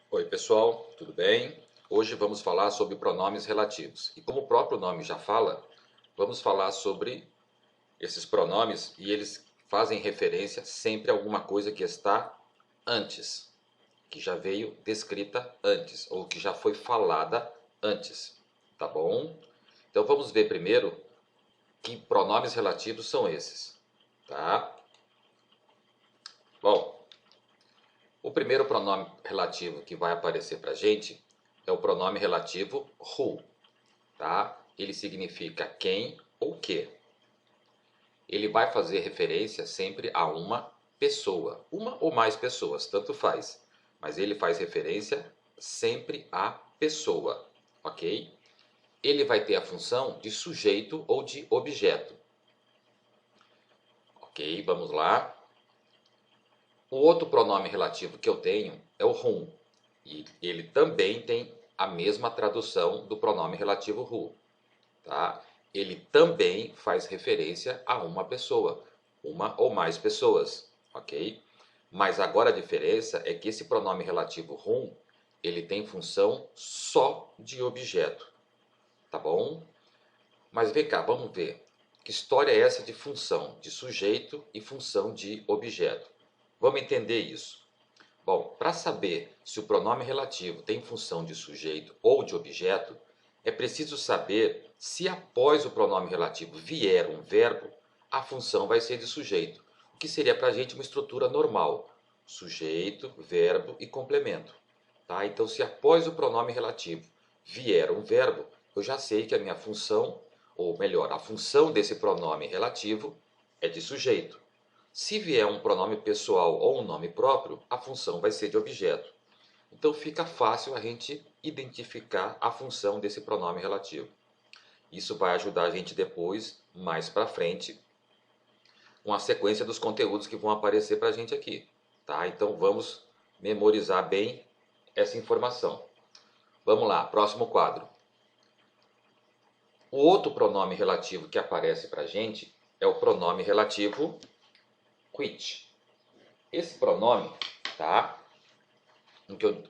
Oi pessoal, tudo bem? Hoje vamos falar sobre pronomes relativos. E como o próprio nome já fala, vamos falar sobre esses pronomes e eles fazem referência sempre a alguma coisa que está antes, que já veio descrita antes ou que já foi falada antes, tá bom? Então vamos ver primeiro que pronomes relativos são esses, tá? Bom, o primeiro pronome relativo que vai aparecer para a gente é o pronome relativo who, tá? Ele significa quem ou que. Ele vai fazer referência sempre a uma pessoa, uma ou mais pessoas, tanto faz. Mas ele faz referência sempre à pessoa, ok? Ele vai ter a função de sujeito ou de objeto. Ok, vamos lá. O outro pronome relativo que eu tenho é o whom. E ele também tem a mesma tradução do pronome relativo who. Tá? Ele também faz referência a uma pessoa, uma ou mais pessoas, ok? Mas agora a diferença é que esse pronome relativo whom, ele tem função só de objeto, tá bom? Mas vem cá, vamos ver. Que história é essa de função de sujeito e função de objeto? Vamos entender isso. Bom, para saber se o pronome relativo tem função de sujeito ou de objeto, é preciso saber se após o pronome relativo vier um verbo, a função vai ser de sujeito, o que seria para a gente uma estrutura normal: sujeito, verbo e complemento. Tá? Então, se após o pronome relativo vier um verbo, eu já sei que a minha função, ou melhor, a função desse pronome relativo é de sujeito. Se vier um pronome pessoal ou um nome próprio, a função vai ser de objeto. Então fica fácil a gente identificar a função desse pronome relativo. Isso vai ajudar a gente depois, mais para frente, com a sequência dos conteúdos que vão aparecer para a gente aqui. Tá? Então vamos memorizar bem essa informação. Vamos lá, próximo quadro. O outro pronome relativo que aparece para a gente é o pronome relativo which. Esse pronome, tá?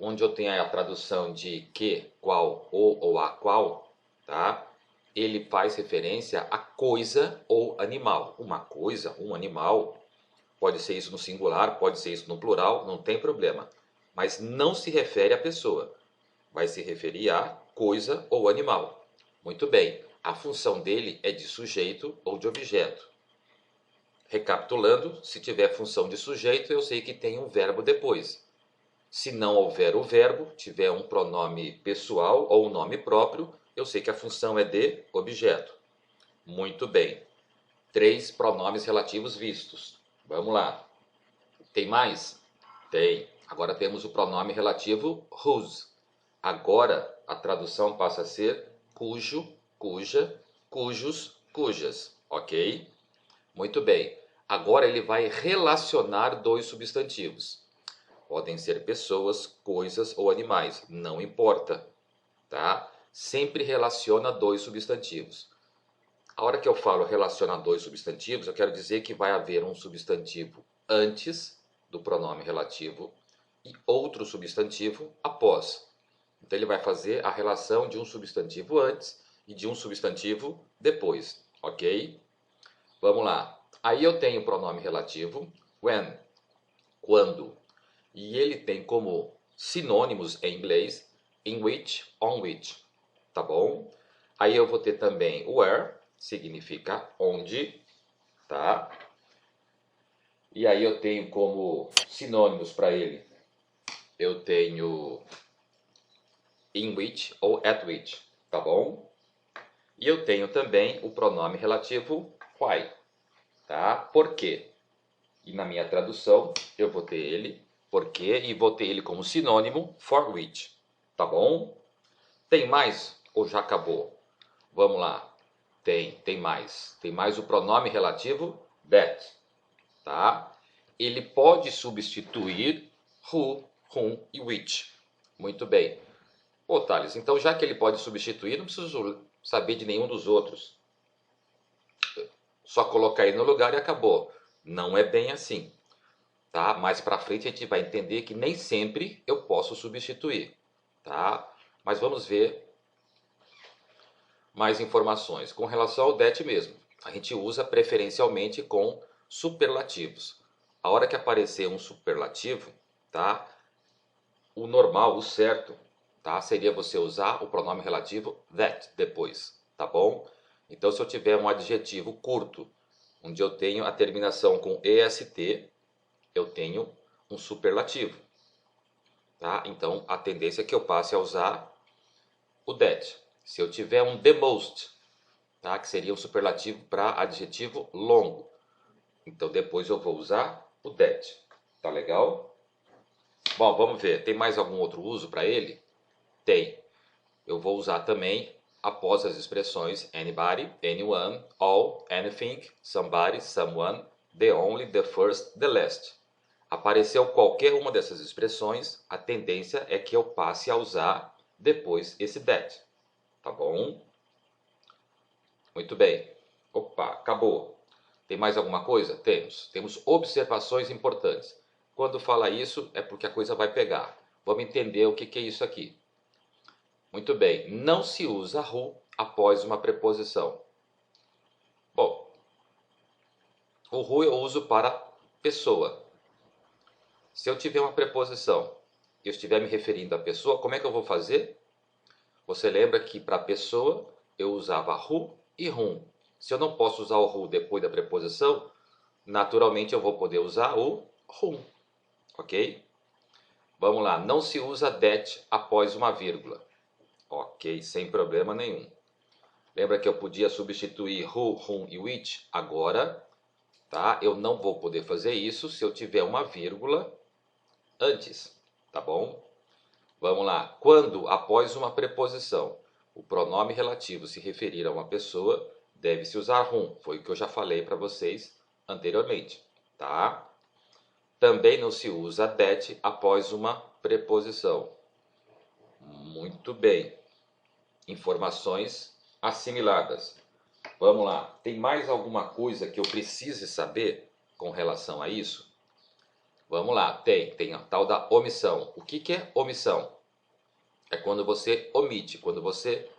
Onde eu tenho a tradução de que, qual, ou a qual, tá? Ele faz referência a coisa ou animal. Uma coisa, um animal, pode ser isso no singular, pode ser isso no plural, não tem problema. Mas não se refere à pessoa. Vai se referir a coisa ou animal. Muito bem, a função dele é de sujeito ou de objeto. Recapitulando, se tiver função de sujeito, eu sei que tem um verbo depois. Se não houver o verbo, tiver um pronome pessoal ou um nome próprio, eu sei que a função é de objeto. Muito bem. 3 pronomes relativos vistos. Vamos lá. Tem mais? Tem. Agora temos o pronome relativo whose. Agora a tradução passa a ser cujo, cuja, cujos, cujas. Ok? Muito bem. Agora ele vai relacionar dois substantivos. Podem ser pessoas, coisas ou animais, não importa, tá? Sempre relaciona dois substantivos. A hora que eu falo relaciona dois substantivos, eu quero dizer que vai haver um substantivo antes do pronome relativo e outro substantivo após. Então ele vai fazer a relação de um substantivo antes e de um substantivo depois, ok? Vamos lá. Aí eu tenho o pronome relativo when, quando. E ele tem como sinônimos em inglês in which, on which, tá bom? Aí eu vou ter também where, significa onde, tá? E aí eu tenho como sinônimos para ele, eu tenho in which ou at which, tá bom? E eu tenho também o pronome relativo why, tá? Por quê? E na minha tradução eu vou ter ele porque e vou ter ele como sinônimo for which, tá bom? Tem mais ou já acabou? Vamos lá. Tem mais. Tem mais o pronome relativo that, tá? Ele pode substituir who, whom e which. Muito bem. Ô, Thales, então já que ele pode substituir, não preciso saber de nenhum dos outros. Só colocar ele no lugar e acabou. Não é bem assim. tá? Mais para frente a gente vai entender que nem sempre eu posso substituir, tá? Mas vamos ver mais informações. Com relação ao that mesmo, a gente usa preferencialmente com superlativos. A hora que aparecer um superlativo, tá? O normal, o certo, tá? Seria você usar o pronome relativo that depois, tá bom? Então, se eu tiver um adjetivo curto, onde eu tenho a terminação com est, eu tenho um superlativo, tá? Então, a tendência é que eu passe a usar o that. Se eu tiver um the most, tá? Que seria um superlativo para adjetivo longo, então depois eu vou usar o that. Tá legal? Bom, vamos ver. Tem mais algum outro uso para ele? Tem. Eu vou usar também após as expressões anybody, anyone, all, anything, somebody, someone, the only, the first, the last. Apareceu qualquer uma dessas expressões, a tendência é que eu passe a usar depois esse that. Tá bom? Muito bem. Opa, acabou. Tem mais alguma coisa? Temos. Temos observações importantes. Quando fala isso, é porque a coisa vai pegar. Vamos entender o que é isso aqui. Muito bem. Não se usa who após uma preposição. Bom, o who eu uso para pessoa. Se eu tiver uma preposição e eu estiver me referindo à pessoa, como é que eu vou fazer? Você lembra que para pessoa eu usava who e whom. Se eu não posso usar o who depois da preposição, naturalmente eu vou poder usar o whom. Ok? Vamos lá. Não se usa that após uma vírgula. Ok, sem problema nenhum. Lembra que eu podia substituir who, whom e which? Agora, tá? Eu não vou poder fazer isso se eu tiver uma vírgula antes, tá bom? Vamos lá. Quando, após uma preposição, o pronome relativo se referir a uma pessoa, deve-se usar whom. Foi o que eu já falei para vocês anteriormente, tá? Também não se usa that após uma preposição. Muito bem. Informações assimiladas. Vamos lá. Tem mais alguma coisa que eu precise saber com relação a isso? Vamos lá. Tem a tal da omissão. O que é omissão? É quando você omite, quando você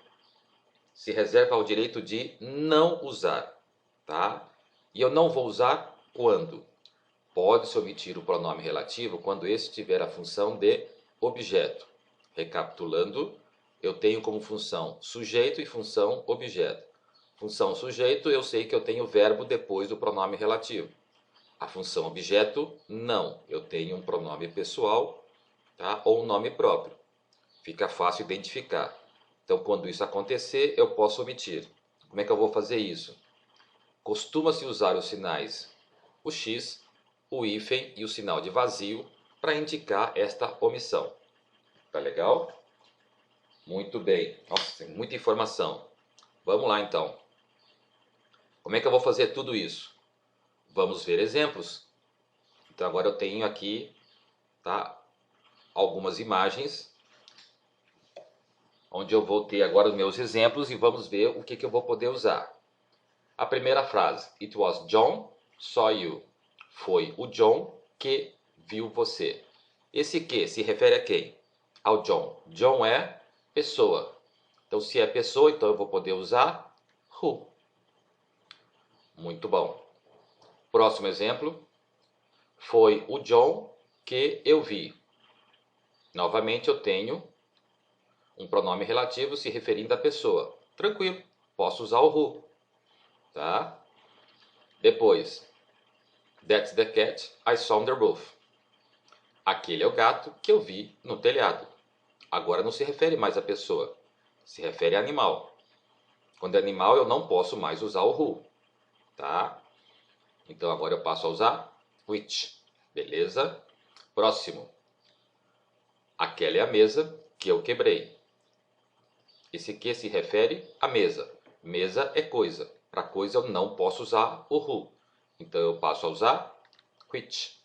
se reserva ao direito de não usar, tá? E eu não vou usar quando? Pode-se omitir o pronome relativo quando esse tiver a função de objeto. Recapitulando, eu tenho como função sujeito e função objeto. Função sujeito, eu sei que eu tenho verbo depois do pronome relativo. A função objeto, não. Eu tenho um pronome pessoal, tá? Ou um nome próprio. Fica fácil identificar. Então, quando isso acontecer, eu posso omitir. Como é que eu vou fazer isso? Costuma-se usar os sinais o X, o hífen e o sinal de vazio para indicar esta omissão. Tá legal? Muito bem. Nossa, tem muita informação. Vamos lá, então. Como é que eu vou fazer tudo isso? Vamos ver exemplos. Então, agora eu tenho aqui, tá, algumas imagens, onde eu vou ter agora os meus exemplos e vamos ver o que eu vou poder usar. A primeira frase. It was John saw you. Foi o John que viu você. Esse que se refere a quem? Ao John. John é pessoa. Então, se é pessoa, então eu vou poder usar who. Muito bom. Próximo exemplo. Foi o John que eu vi. Novamente, eu tenho um pronome relativo se referindo à pessoa. Tranquilo, posso usar o who. Tá? Depois, that's the cat I saw on the roof. Aquele é o gato que eu vi no telhado. Agora não se refere mais à pessoa, se refere a animal. Quando é animal, eu não posso mais usar o who. Tá? Então agora eu passo a usar which. Beleza? Próximo. Aquela é a mesa que eu quebrei. Esse que se refere à mesa. Mesa é coisa. Para coisa eu não posso usar o who. Então eu passo a usar which.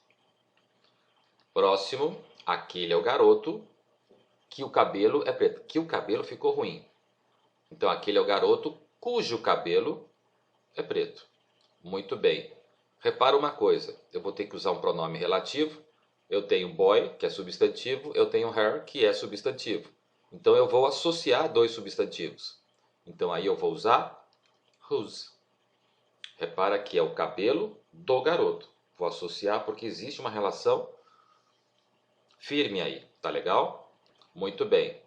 Próximo. Aquele é o garoto que o cabelo é preto. Que o cabelo ficou ruim. Então aquele é o garoto cujo cabelo é preto. Muito bem. repara uma coisa, eu vou ter que usar um pronome relativo, eu tenho boy, que é substantivo, eu tenho her, que é substantivo. Então eu vou associar dois substantivos. Então aí eu vou usar whose. Repara que é o cabelo do garoto. Vou associar porque existe uma relação firme aí, tá legal? Muito bem.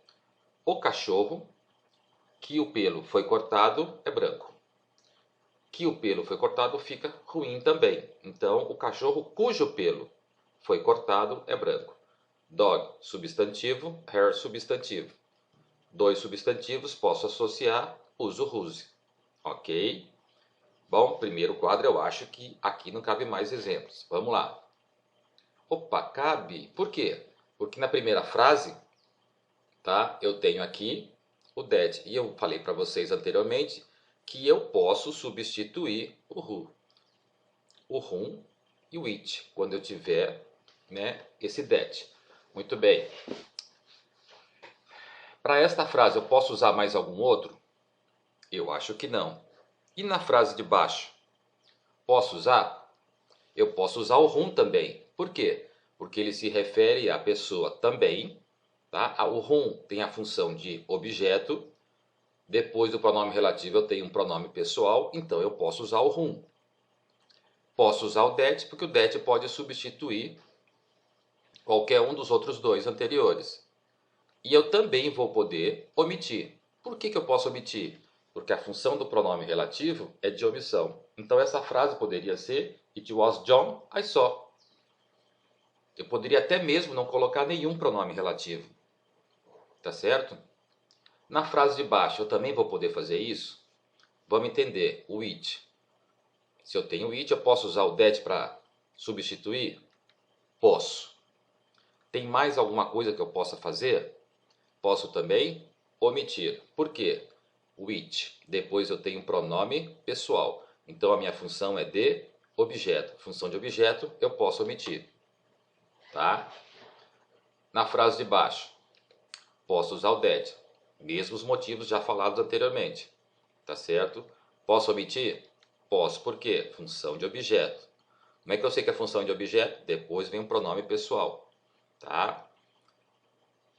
O cachorro, que o pelo foi cortado, é branco. Que o pelo foi cortado fica ruim também. Então, o cachorro cujo pelo foi cortado é branco. Dog, substantivo, hair, substantivo. Dois substantivos, posso associar, uso whose. Ok? Bom, primeiro quadro eu acho que aqui não cabe mais exemplos. Vamos lá. Opa, cabe. Por quê? Porque na primeira frase, tá, eu tenho aqui o that. E eu falei para vocês anteriormente que eu posso substituir o who, o whom e o it, quando eu tiver, né, esse that. Muito bem. Para esta frase, eu posso usar mais algum outro? Eu acho que não. E na frase de baixo? Posso usar? Eu posso usar o whom também. Por quê? Porque ele se refere à pessoa também. Tá? O whom tem a função de objeto. Depois do pronome relativo eu tenho um pronome pessoal, então eu posso usar o whom. Posso usar o that, porque o that pode substituir qualquer um dos outros dois anteriores. E eu também vou poder omitir. Por que eu posso omitir? Porque a função do pronome relativo é de omissão. Então essa frase poderia ser It was John I saw. Eu poderia até mesmo não colocar nenhum pronome relativo. Tá certo? Na frase de baixo eu também vou poder fazer isso? Vamos entender. O it. Se eu tenho it, eu posso usar o that para substituir? Posso. Tem mais alguma coisa que eu possa fazer? Posso também omitir. Por quê? O it. Depois eu tenho um pronome pessoal. Então a minha função é de objeto. Função de objeto eu posso omitir. Tá? Na frase de baixo, posso usar o that. Mesmos motivos já falados anteriormente. Tá certo? Posso omitir? Posso. Por quê? Função de objeto. Como é que eu sei que é função de objeto? Depois vem um pronome pessoal. Tá?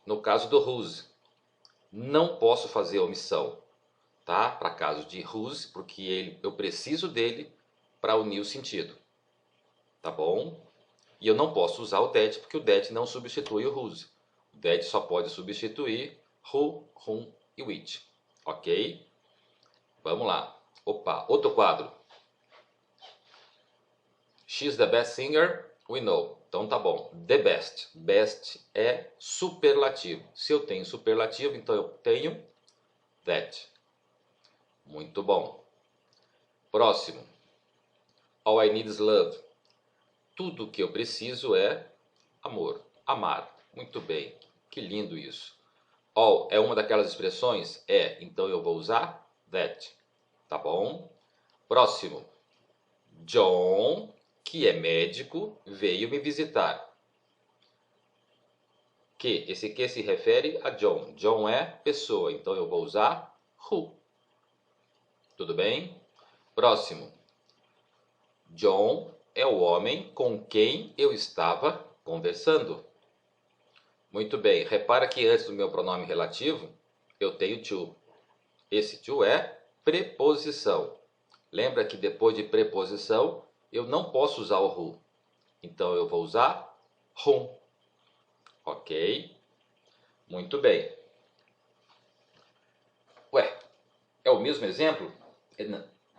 No caso do whose, não posso fazer omissão. Tá? Para caso de whose, porque eu preciso dele para unir o sentido. Tá bom? E eu não posso usar o that, porque o that não substitui o whose. O that só pode substituir who, whom e which. Ok? Vamos lá. Opa, outro quadro. She's the best singer we know. Então tá bom. The best. Best é superlativo. Se eu tenho superlativo, então eu tenho that. Muito bom. Próximo. All I need is love. Tudo que eu preciso é amor. Amar. Muito bem. Que lindo isso. All é uma daquelas expressões? É. Então eu vou usar that. Tá bom? Próximo. John, que é médico, veio me visitar. Que? Esse que se refere a John. John é pessoa. Então eu vou usar who. Tudo bem? Próximo. John é o homem com quem eu estava conversando. Muito bem. Repara que antes do meu pronome relativo, eu tenho to. Esse to é preposição. Lembra que depois de preposição, eu não posso usar o who. Então, eu vou usar whom. Ok? Muito bem. Ué, é o mesmo exemplo?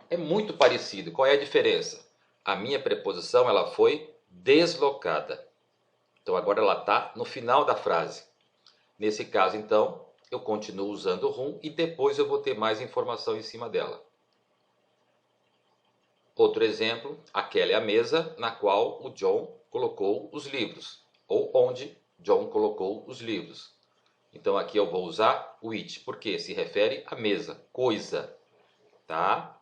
É muito parecido. Qual é a diferença? A minha preposição ela foi deslocada. Então, agora ela está no final da frase. Nesse caso, então, eu continuo usando o whom e depois eu vou ter mais informação em cima dela. Outro exemplo, aquela é a mesa na qual o John colocou os livros, ou onde John colocou os livros. Então aqui eu vou usar o it, porque se refere à mesa, coisa, tá?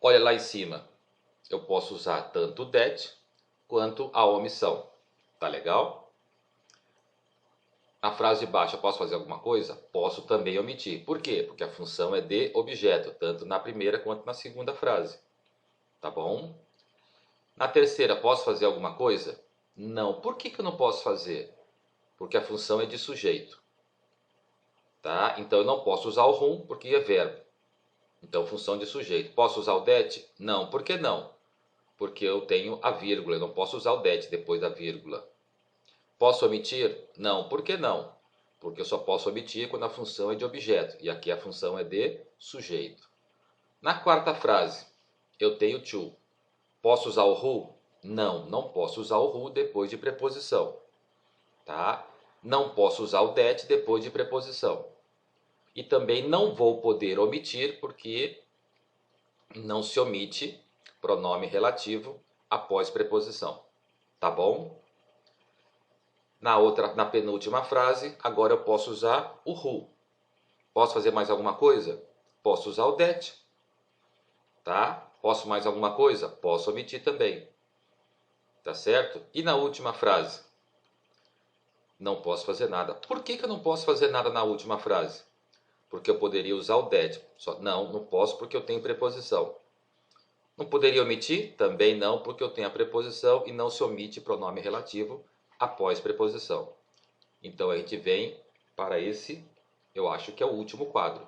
Olha lá em cima, eu posso usar tanto o that quanto a omissão, tá legal? Na frase de baixo eu posso fazer alguma coisa? Posso também omitir. Por quê? Porque a função é de objeto, tanto na primeira quanto na segunda frase. Tá bom? Na terceira, posso fazer alguma coisa? Não. Por que eu não posso fazer? Porque a função é de sujeito. Tá? Então eu não posso usar o whom porque é verbo. Então função de sujeito. Posso usar o that? Não. Por que não? Porque eu tenho a vírgula. Eu não posso usar o that depois da vírgula. Posso omitir? Não. Por que não? Porque eu só posso omitir quando a função é de objeto. E aqui a função é de sujeito. Na quarta frase, eu tenho to. Posso usar o who? Não, não posso usar o who depois de preposição. Tá? Não posso usar o that depois de preposição. E também não vou poder omitir, porque não se omite pronome relativo após preposição. Tá bom? Na penúltima frase, agora eu posso usar o who. Posso fazer mais alguma coisa? Posso usar o that. Tá? Posso mais alguma coisa? Posso omitir também. Tá certo? E na última frase? Não posso fazer nada. Por que eu não posso fazer nada na última frase? Porque eu poderia usar o that. Não posso porque eu tenho preposição. Não poderia omitir? Também não, porque eu tenho a preposição e não se omite pronome relativo após preposição. Então a gente vem para esse, eu acho que é o último quadro.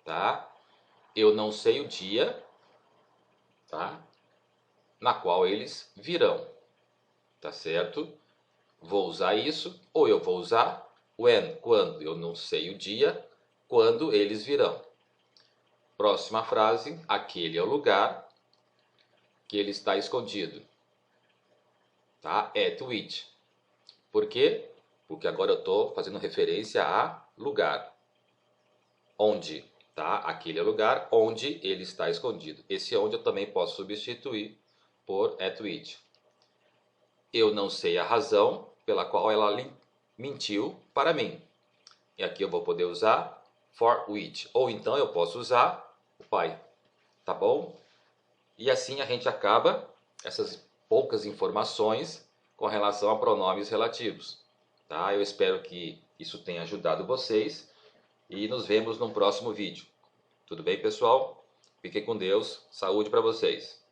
Tá? Eu não sei o dia, tá? Na qual eles virão. Tá certo? Vou usar isso, ou eu vou usar when, quando. Eu não sei o dia, quando eles virão. Próxima frase, aquele é o lugar que ele está escondido. Tá? At which. Por quê? Porque agora eu estou fazendo referência a lugar. Onde, tá? Aquele é o lugar onde ele está escondido. Esse onde eu também posso substituir por at which. Eu não sei a razão pela qual ela mentiu para mim. E aqui eu vou poder usar for which. Ou então eu posso usar o pai. Tá bom? E assim a gente acaba essas poucas informações com relação a pronomes relativos. Tá? Eu espero que isso tenha ajudado vocês e nos vemos no próximo vídeo. Tudo bem, pessoal? Fiquem com Deus. Saúde para vocês.